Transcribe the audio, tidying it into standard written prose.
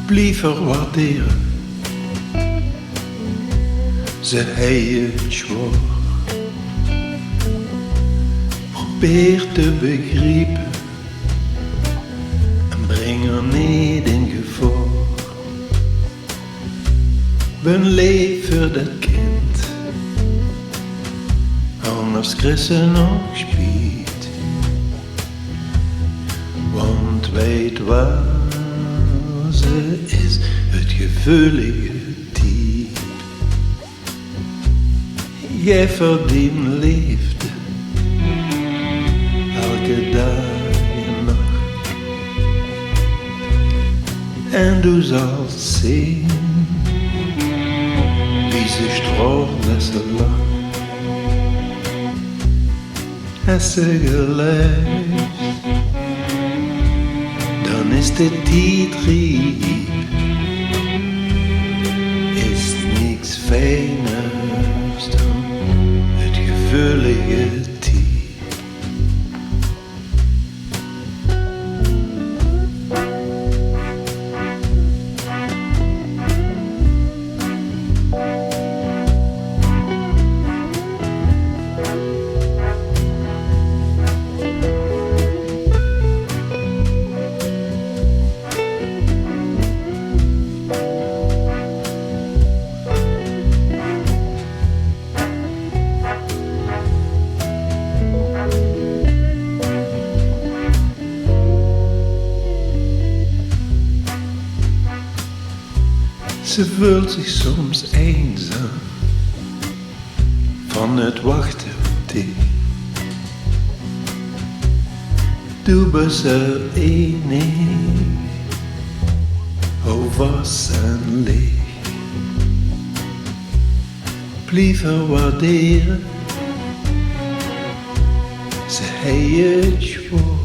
Blijven waarderen. Ze hij het zwaar. Probeer te begrijpen en breng er niet in gevaar. Ben leef voor dat kind, anders krijg ze nog spijt. Want weet waar ze is, het gevoelige diep. Jij verdient liefde, elke dag en nacht. En du zult zien, wie ze stroomt als ze lacht. Als ze geluisterd, dan is de tijd rijp. Is niks fijners dan het gevoelige diep. Ze voelt zich soms eenzaam van het wachten op dich. Du bent er enig, o was en leeg. Blijven waarderen, ze hij het zwaar.